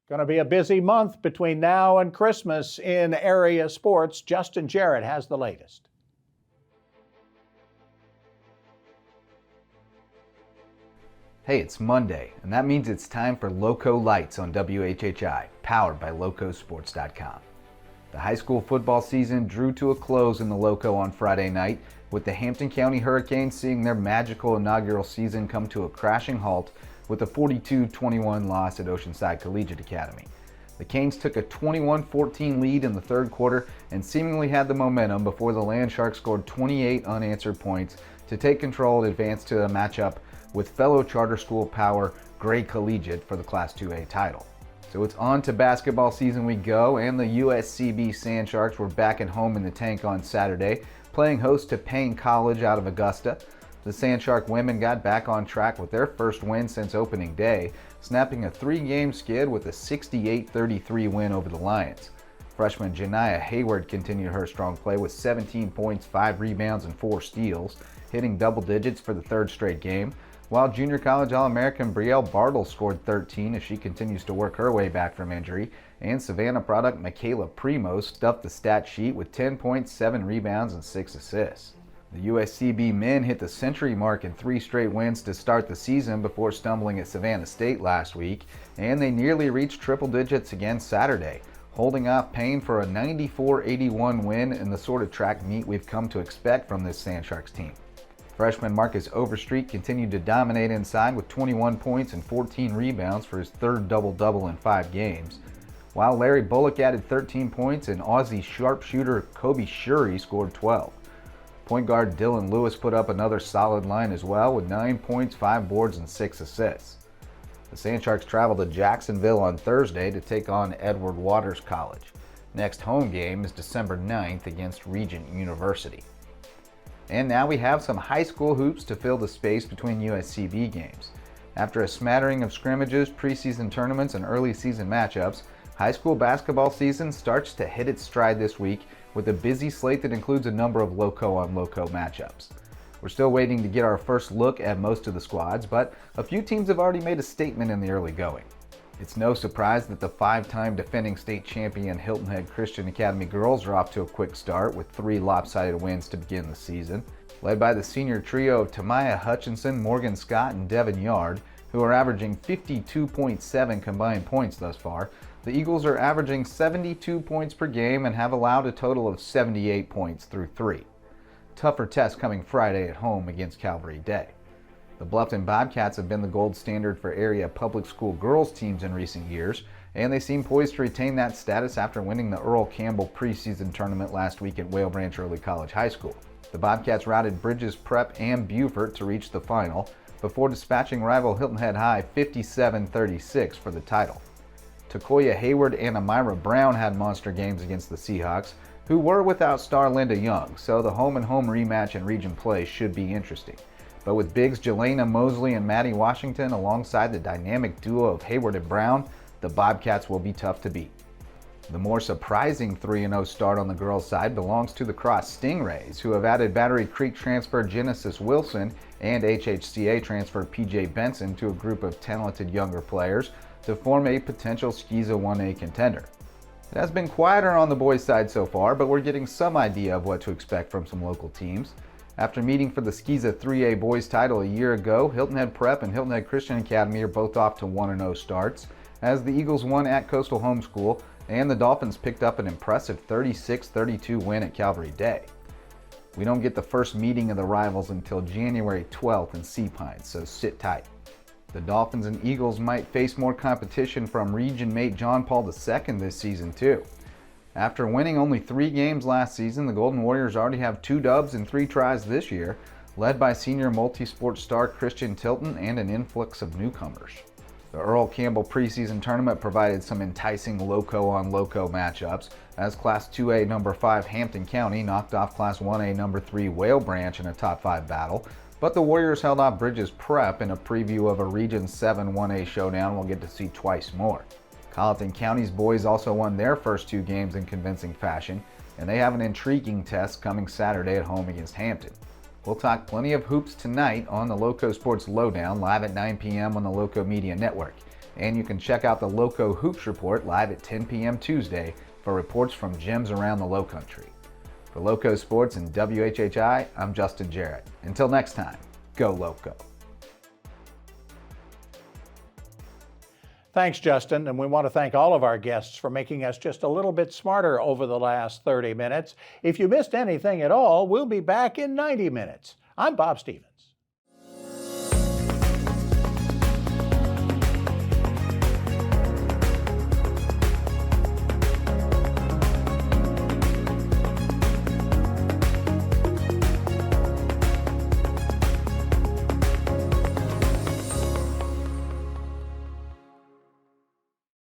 Going to be a busy month between now and Christmas in area sports. Justin Jarrett has the latest. Hey, it's Monday, and that means it's time for LowCo Lights on WHHI, powered by LowCoSports.com. The high school football season drew to a close in the LowCo on Friday night, with the Hampton County Hurricanes seeing their magical inaugural season come to a crashing halt with a 42-21 loss at Oceanside Collegiate Academy. The Canes took a 21-14 lead in the third quarter and seemingly had the momentum before the Landsharks scored 28 unanswered points to take control and advance to a matchup with fellow charter school power Gray Collegiate for the Class 2A title. So it's on to basketball season we go, and the USCB Sand Sharks were back at home in the tank on Saturday, playing host to Paine College out of Augusta. The Sand Shark women got back on track with their first win since opening day, snapping a 3-game skid with a 68-33 win over the Lions. Freshman Janiyah Heyward continued her strong play with 17 points, 5 rebounds, and 4 steals, hitting double digits for the third straight game, while junior college All-American Brielle Bartelt scored 13 as she continues to work her way back from injury, and Savannah product Mahkayla Premo stuffed the stat sheet with 10 points, 7 rebounds, and 6 assists. The USCB men hit the century mark in 3 straight wins to start the season before stumbling at Savannah State last week, and they nearly reached triple digits again Saturday, holding off Paine for a 94-81 win in the sort of track meet we've come to expect from this Sand Sharks team. Freshman Marcus Overstreet continued to dominate inside with 21 points and 14 rebounds for his third double-double in 5 games, while Larry Bullock added 13 points and Aussie sharpshooter Kobe Shuri scored 12. Point guard Dylan Lewis put up another solid line as well with 9 points, 5 boards, and 6 assists. The Sand Sharks travel to Jacksonville on Thursday to take on Edward Waters College. Next home game is December 9th against Regent University. And now we have some high school hoops to fill the space between USCB games. After a smattering of scrimmages, preseason tournaments, and early season matchups, high school basketball season starts to hit its stride this week with a busy slate that includes a number of LowCo on LowCo matchups. We're still waiting to get our first look at most of the squads, but a few teams have already made a statement in the early going. It's no surprise that the 5-time defending state champion Hilton Head Christian Academy girls are off to a quick start with 3 lopsided wins to begin the season, led by the senior trio of Tamaya Hutchinson, Morgan Scott, and Devin Yard, who are averaging 52.7 combined points thus far. The Eagles are averaging 72 points per game and have allowed a total of 78 points through 3. Tougher test coming Friday at home against Calvary Day. The Bluffton Bobcats have been the gold standard for area public school girls teams in recent years, and they seem poised to retain that status after winning the Earl Campbell preseason tournament last week at Whale Branch Early College High School. The Bobcats routed Bridges Prep and Beaufort to reach the final before dispatching rival Hilton Head High 57-36 for the title. Janiyah Heyward and Amira Brown had monster games against the Seahawks, who were without star Linda Young, so the home-and-home rematch in region play should be interesting. But with bigs Jelena Mosley and Maddie Washington alongside the dynamic duo of Heyward and Brown, the Bobcats will be tough to beat. The more surprising 3-0 start on the girls' side belongs to the Cross Stingrays, who have added Battery Creek transfer Genesis Wilson and HHCA transfer PJ Benson to a group of talented younger players to form a potential Skeeza 1A contender. It has been quieter on the boys' side so far, but we're getting some idea of what to expect from some local teams. After meeting for the Skeeza 3A boys title a year ago, Hilton Head Prep and Hilton Head Christian Academy are both off to 1-0 starts, as the Eagles won at Coastal Homeschool and the Dolphins picked up an impressive 36-32 win at Calvary Day. We don't get the first meeting of the rivals until January 12th in Sea Pines, so sit tight. The Dolphins and Eagles might face more competition from region mate John Paul II this season too. After winning only 3 games last season, the Golden Warriors already have 2 dubs and 3 tries this year, led by senior multi-sport star Christian Tilton and an influx of newcomers. The Earl Campbell preseason tournament provided some enticing LowCo on LowCo matchups, as Class 2A number 5 Hampton County knocked off Class 1A number 3 Whale Branch in a top 5 battle, but the Warriors held off Bridges Prep in a preview of a Region 7 1A showdown we'll get to see twice more. Colleton County's boys also won their first 2 games in convincing fashion, and they have an intriguing test coming Saturday at home against Hampton. We'll talk plenty of hoops tonight on the LowCo Sports Lowdown, live at 9 p.m. on the LowCo Media Network. And you can check out the LowCo Hoops Report live at 10 p.m. Tuesday for reports from gyms around the Lowcountry. For LowCo Sports and WHHI, I'm Justin Jarrett. Until next time, go LowCo. Thanks, Justin, and we want to thank all of our guests for making us just a little bit smarter over the last 30 minutes. If you missed anything at all, we'll be back in 90 minutes. I'm Bob Stevens.